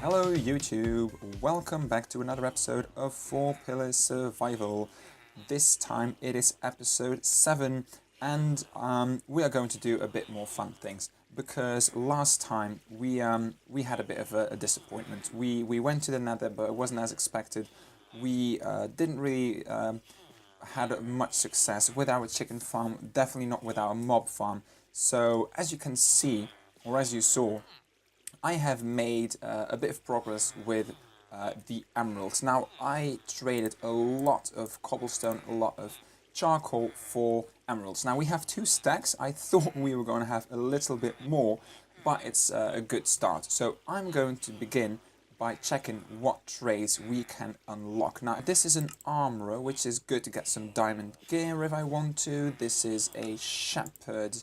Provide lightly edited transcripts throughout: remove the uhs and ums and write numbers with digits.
Hello YouTube, welcome back to another episode of 4 Pillars Survival. This time it is episode 7 and we are going to do a bit more fun things because last time we had a bit of a disappointment. We went to the Nether, but it wasn't as expected. We didn't really had much success with our chicken farm, definitely not with our mob farm. So as you can see, or as you saw, I have made a bit of progress with the emeralds. Now, I traded a lot of cobblestone, a lot of charcoal for emeralds. Now, we have 2 stacks. I thought we were going to have a little bit more, but it's a good start. So I'm going to begin by checking what trades we can unlock. Now, this is an armorer, which is good to get some diamond gear if I want to. This is a shepherd.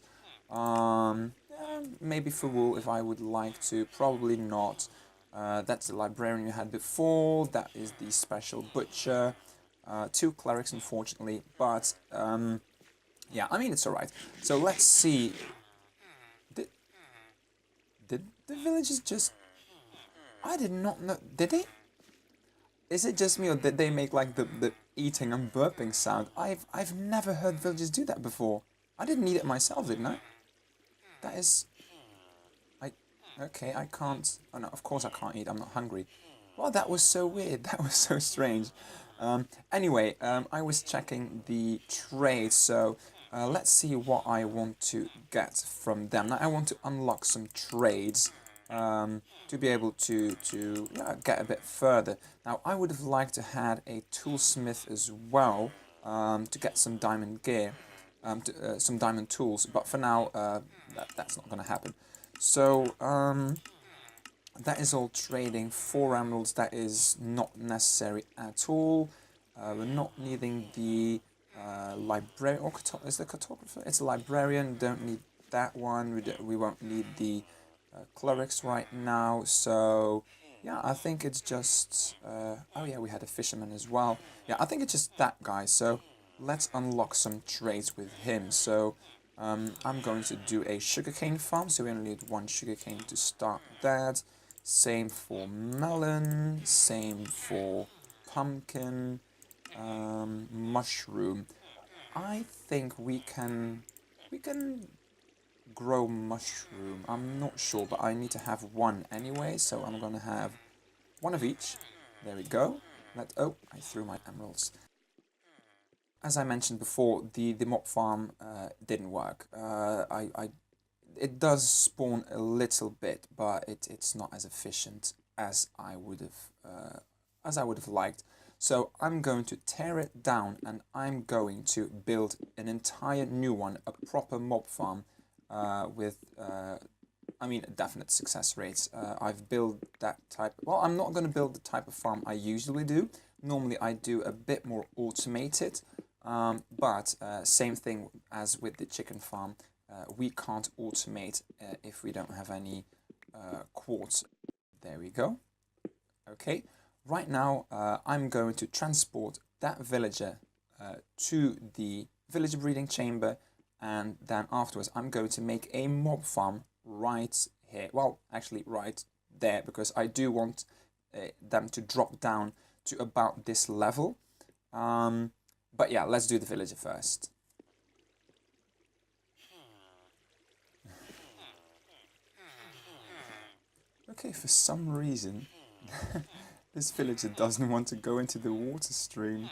Maybe for wool if I would like to, probably not. That's the librarian you had before, that is the special butcher. 2 clerics unfortunately, but yeah, I mean it's alright. So let's see. Did the villagers just... I did not know... Did they? Is it just me or did they make like the eating and burping sound? I've never heard villagers do that before. I didn't eat it myself, didn't I? That is... Okay, I can't... Oh no, of course I can't eat, I'm not hungry. Well, that was so weird, that was so strange. Anyway, I was checking the trades, so let's see what I want to get from them. Now, I want to unlock some trades to be able to get a bit further. Now, I would have liked to have a toolsmith as well to get some diamond gear, some diamond tools, but for now, that's not going to happen. So, that is all trading. 4 emeralds, that is not necessary at all. We're not needing the librarian, or is the cartographer? It's a librarian, don't need that one. We won't need the clerics right now, so yeah, I think it's just... oh yeah, we had a fisherman as well. Yeah, I think it's just that guy, so let's unlock some trades with him. So, I'm going to do a sugarcane farm, so we only need 1 sugarcane to start that. Same for melon, same for pumpkin, mushroom. I think we can grow mushroom. I'm not sure, but I need to have 1 anyway, so I'm gonna have 1 of each. There we go. Oh, I threw my emeralds. As I mentioned before, the mob farm didn't work. It does spawn a little bit, but it's not as efficient as I would have liked. So I'm going to tear it down and I'm going to build an entire new one, a proper mob farm with I mean definite success rates. I've built that type. Well, I'm not going to build the type of farm I usually do. Normally I do a bit more automated. But same thing as with the chicken farm, we can't automate if we don't have any quartz. There we go. Okay, right now I'm going to transport that villager to the villager breeding chamber, and then afterwards I'm going to make a mob farm right here. Well, actually right there, because I do want them to drop down to about this level. But yeah, let's do the villager first. Okay, for some reason, this villager doesn't want to go into the water stream.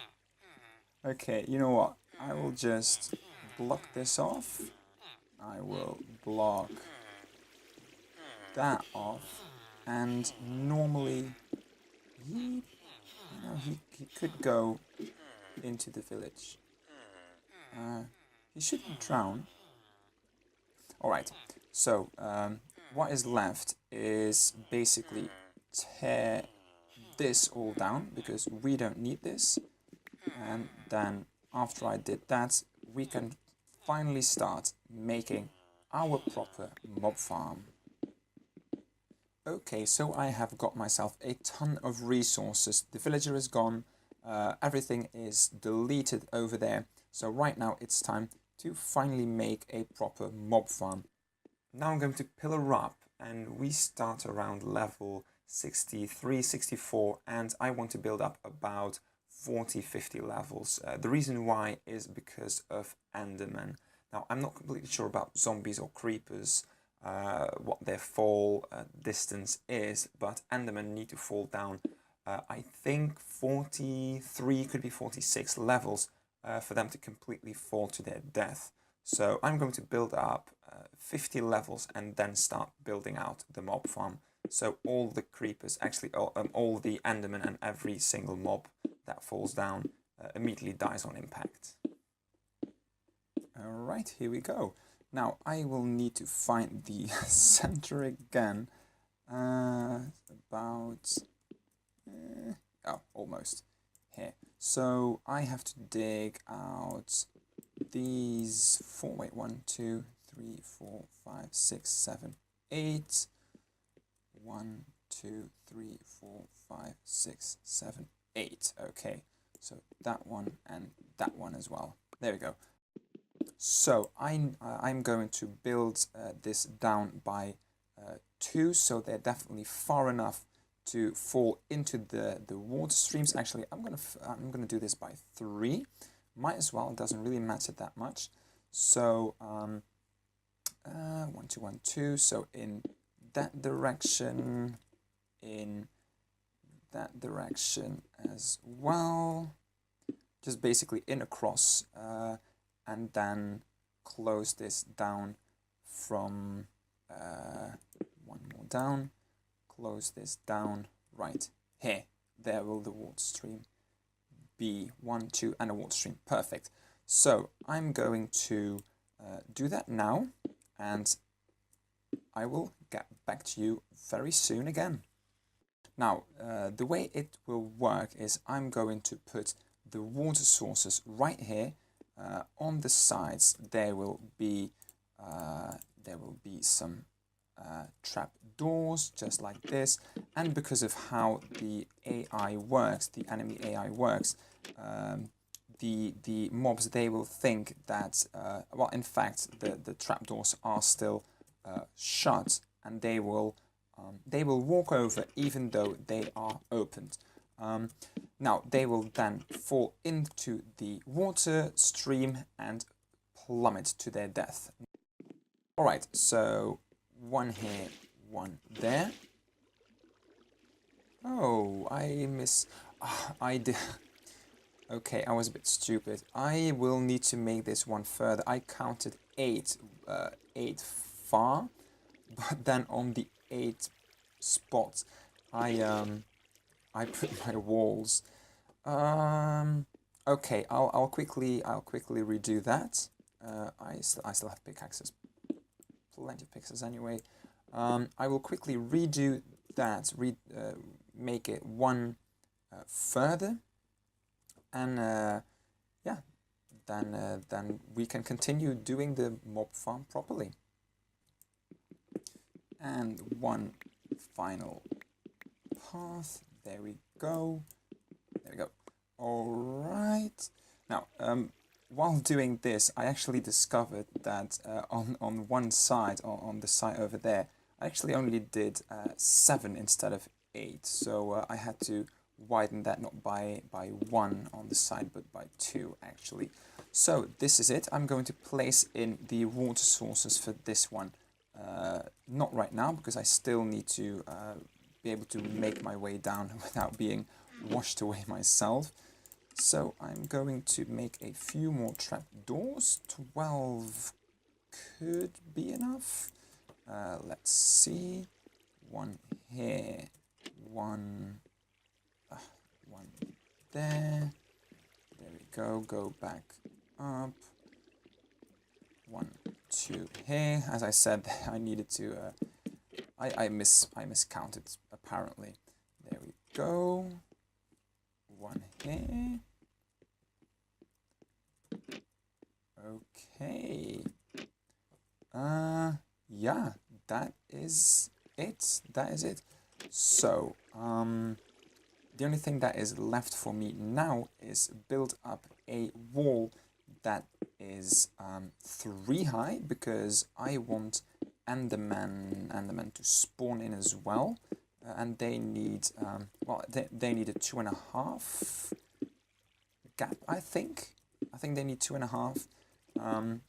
Okay, you know what? I will just block this off. I will block that off. And normally, he could go into the village. He shouldn't drown. Alright, so what is left is basically tear this all down because we don't need this. And then after I did that, we can finally start making our proper mob farm. Okay, so I have got myself a ton of resources. The villager is gone. Everything is deleted over there. So right now it's time to finally make a proper mob farm. Now I'm going to pillar up and we start around level 63, 64, and I want to build up about 40, 50 levels. The reason why is because of Enderman. Now, I'm not completely sure about zombies or creepers, what their fall distance is, but Endermen need to fall down, I think 43, could be 46 levels for them to completely fall to their death. So I'm going to build up 50 levels and then start building out the mob farm. So all the creepers, actually all the Endermen and every single mob that falls down immediately dies on impact. Alright, here we go. Now I will need to find the center again. Almost here. So I have to dig out these four, wait, 1, 2, 3, 4, 5, 6, 7, 8. 1, 2, 3, 4, 5, 6, 7, 8. Okay, so that one and that one as well. There we go. So I'm going to build this down by 2, so they're definitely far enough to fall into the water streams. Actually, I'm gonna do this by 3. Might as well. It doesn't really matter that much. So 1, 2, 1, 2. So in that direction, in that direction as well. Just basically in across, and then close this down from one more down. Close this down right here. There will the water stream be 1, 2, and a water stream. Perfect. So I'm going to do that now, and I will get back to you very soon again. Now, the way it will work is I'm going to put the water sources right here on the sides. There will be some trap doors just like this, and because of how the AI works, the enemy AI works, the mobs, they will think that well, in fact the trapdoors are still shut, and they will walk over even though they are opened. Now they will then fall into the water stream and plummet to their death. Alright, so one here, one there. Oh, I did. Okay, I was a bit stupid. I will need to make this one further. I counted 8 far, but then on the 8th spot, I put my walls. Okay, I'll quickly redo that. I still have pickaxes, plenty of pickaxes anyway. I will quickly redo that. Make it one further, and yeah, then we can continue doing the mob farm properly. And one final path. There we go. There we go. All right. Now, while doing this, I actually discovered that on one side, on the side over there, I actually only did 7 instead of 8. So I had to widen that, not by 1 on the side, but by 2 actually. So this is it. I'm going to place in the water sources for this one. Not right now, because I still need to be able to make my way down without being washed away myself. So I'm going to make a few more trapdoors. 12 could be enough. Let's see. One here, one there. There we go. Go back up. 1, 2 here. As I said, I needed to. I miscounted apparently. There we go. 1 here. Okay. Yeah, that is it. That is it. So, the only thing that is left for me now is build up a wall that is 3 high, because I want Enderman to spawn in as well. and they need, well, they need a 2.5 gap, I think. I think they need 2.5.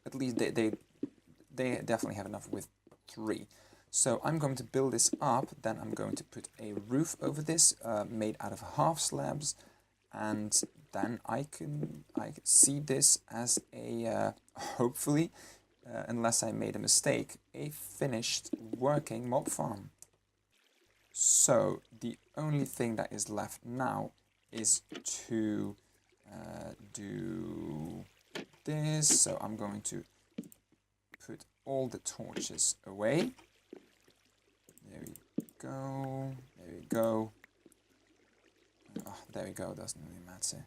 At least they definitely have enough with 3. So I'm going to build this up, then I'm going to put a roof over this, made out of half slabs, and then I can see this as a, hopefully, unless I made a mistake, a finished working mob farm. So the only thing that is left now is to do this. So I'm going to put all the torches away. There we go. There we go. Oh, there we go. Doesn't really matter.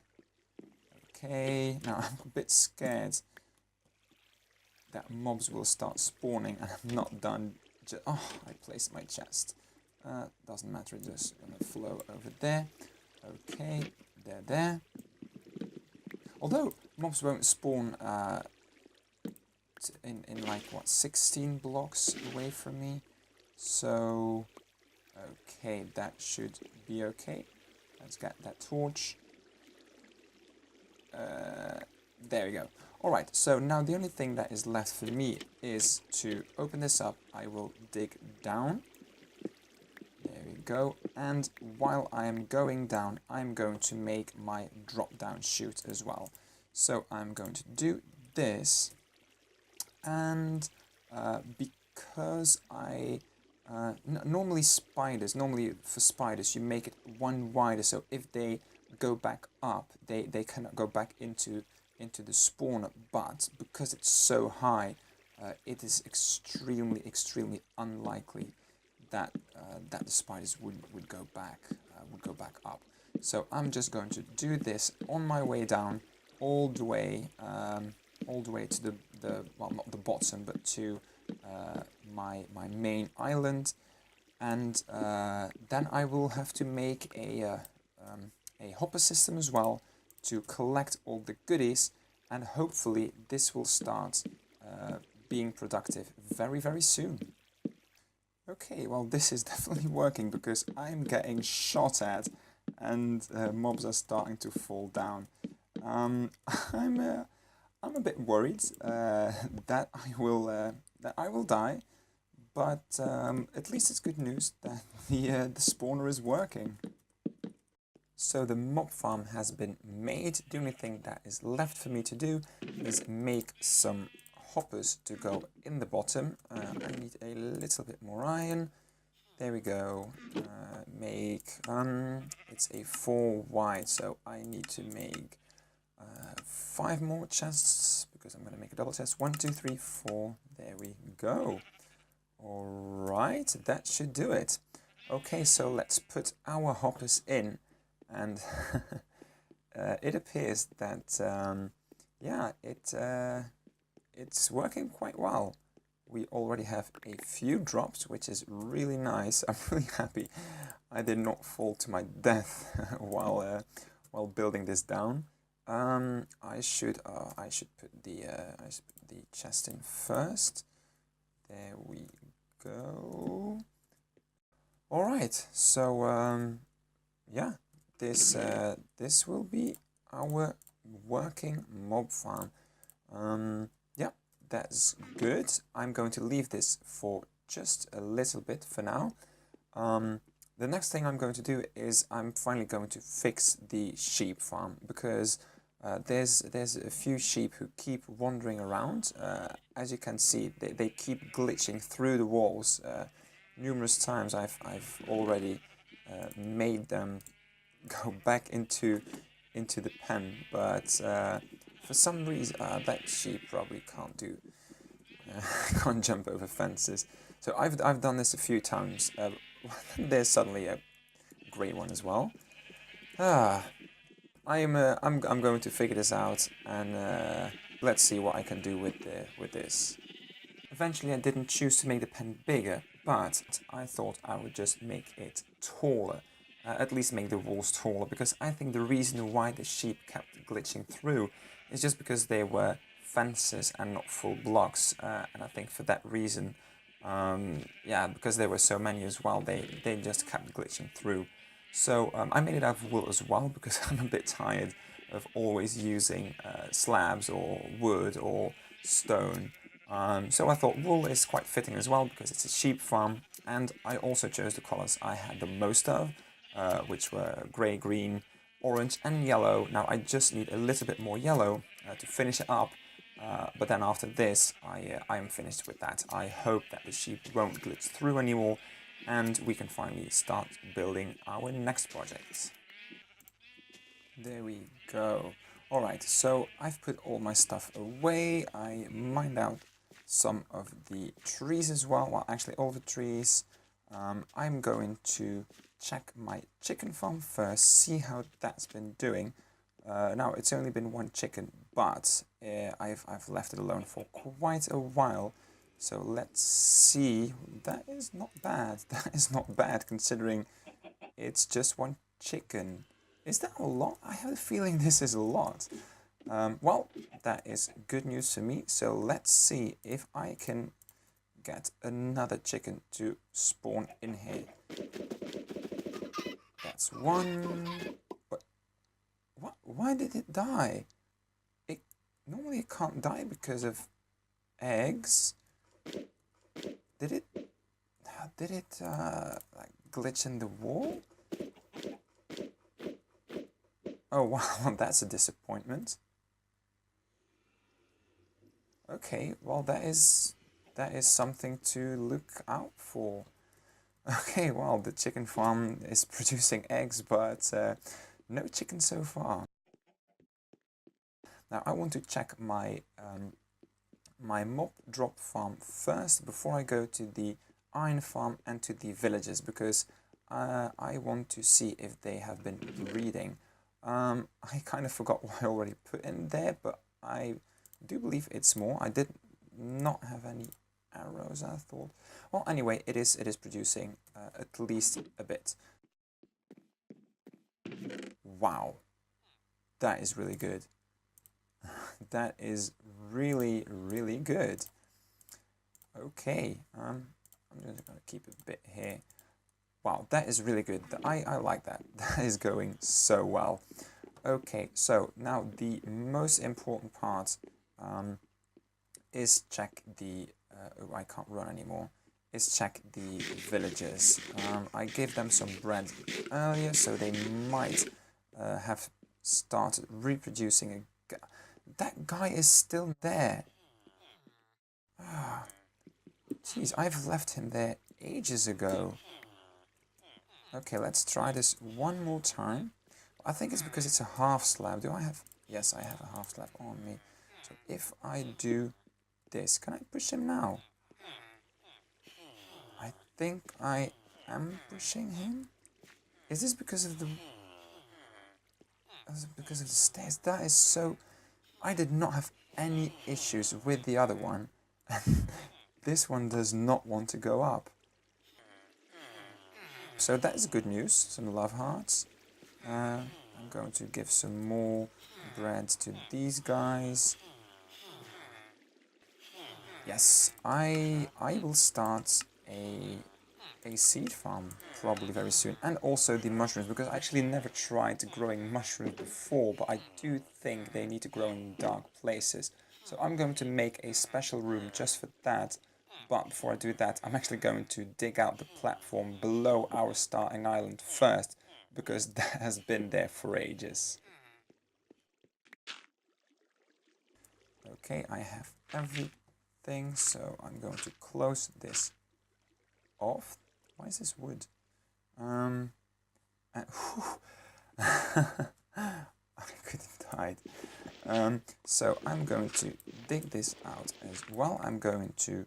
Okay. Now I'm a bit scared that mobs will start spawning, and I'm not done. Oh, I placed my chest. Doesn't matter. It's just gonna flow over there. Okay. There. Although mobs won't spawn in like what, 16 blocks away from me. So okay, that should be okay. Let's get that torch. There we go. Alright, so now the only thing that is left for me is to open this up. I will dig down. There we go. And while I am going down, I'm going to make my drop down chute as well. So I'm going to do this. And because I... normally for spiders you make it one wider, so if they go back up, they cannot go back into the spawner, but because it's so high, it is extremely unlikely that that the spiders would go back up. So I'm just going to do this on my way down, all the way to the well, not the bottom, but to my main island, and then I will have to make a hopper system as well to collect all the goodies, and hopefully this will start being productive very soon. Okay, well, this is definitely working because I'm getting shot at and mobs are starting to fall down. I'm a bit worried that I will die, but at least it's good news that the spawner is working. So the mob farm has been made. The only thing that is left for me to do is make some hoppers to go in the bottom. I need a little bit more iron. There we go. It's a 4 wide, so I need to make 5 more chests because I'm going to make a double chest. 1, 2, 3, 4. There we go. Alright, that should do it. Okay, so let's put our hoppers in, and it appears that yeah, it's working quite well. We already have a few drops, which is really nice. I'm really happy I did not fall to my death while building this down. I should put the chest in first. There we go. All right, so yeah, this will be our working mob farm. Yeah, that's good. I'm going to leave this for just a little bit for now. The next thing I'm going to do is I'm finally going to fix the sheep farm, because there's a few sheep who keep wandering around. As you can see, they keep glitching through the walls. Numerous times I've already made them go back into the pen, but for some reason that sheep probably can't jump over fences. So I've done this a few times. There's suddenly a grey one as well. I'm going to figure this out, and let's see what I can do with this. Eventually I didn't choose to make the pen bigger, but I thought I would just make it taller. At least make the walls taller, because I think the reason why the sheep kept glitching through is just because they were fences and not full blocks, and I think for that reason Yeah, because there were so many as well, they just kept glitching through. So I made it out of wool as well because I'm a bit tired of always using slabs or wood or stone. So I thought wool is quite fitting as well because it's a sheep farm, and I also chose the colors I had the most of, which were grey, green, orange and yellow. Now I just need a little bit more yellow to finish it up, but then after this I am finished with that. I hope that the sheep won't glitch through anymore and we can finally start building our next project. There we go. Alright, so I've put all my stuff away. I mined out some of the trees as well. Well, actually all the trees. I'm going to check my chicken farm first, see how that's been doing. Now it's only been one chicken, but I've left it alone for quite a while. So let's see. That is not bad. That is not bad considering it's just one chicken. Is that a lot? I have a feeling this is a lot. Well, that is good news for me. So let's see if I can get another chicken to spawn in here. That's one. But what? Why did it die? Normally it can't die because of eggs. Did it? Did it like glitch in the wall? Oh wow, that's a disappointment. Okay, well that is something to look out for. Okay, well the chicken farm is producing eggs, but no chicken so far. Now I want to check my my mob drop farm first before I go to the iron farm and to the villages, because I want to see if they have been breeding. I kind of forgot what I already put in there, but I do believe it's more. I did not have any arrows, I thought. Well, anyway, it is producing at least a bit. Wow, that is really good. That is really good. Okay, I'm just gonna keep a bit here. Wow, that is really good. I like that. That is going so well. Okay, so now the most important part is check the... oh, I can't run anymore. Is check the villagers. I gave them some bread earlier, so they might have started reproducing. That guy is still there. Ah, jeez, I've left him there ages ago. Okay, let's try this one more time. I think it's because it's a half slab. Do I have... Yes, I have a half slab on me. So if I do this, can I push him now? I think I am pushing him. Is this because of the... Is it because of the stairs? That is so... I did not have any issues with the other one. And this one does not want to go up. So that is good news. Some love hearts. I'm going to give some more bread to these guys. Yes, I will start a seed farm probably very soon, and also the mushrooms, because I actually never tried growing mushrooms before, but I do think they need to grow in dark places. So I'm going to make a special room just for that. But before I do that, I'm actually going to dig out the platform below our starting island first, because that has been there for ages. Okay, I have everything, so I'm going to close this off. Why is this wood? I couldn't hide. So I'm going to dig this out as well. I'm going to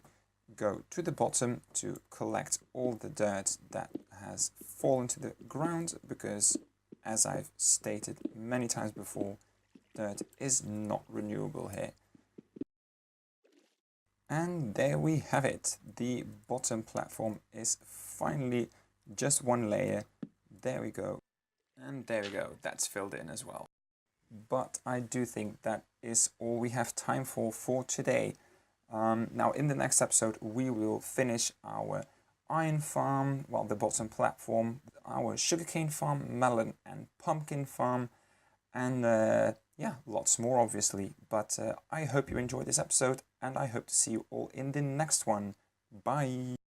go to the bottom to collect all the dirt that has fallen to the ground, because as I've stated many times before, dirt is not renewable here. And there we have it. The bottom platform is finally just one layer. There we go. And there we go. That's filled in as well. But I do think that is all we have time for today. Now in the next episode we will finish our iron farm, well, the bottom platform, our sugarcane farm, melon and pumpkin farm, and yeah, lots more obviously. But I hope you enjoyed this episode, and I hope to see you all in the next one. Bye!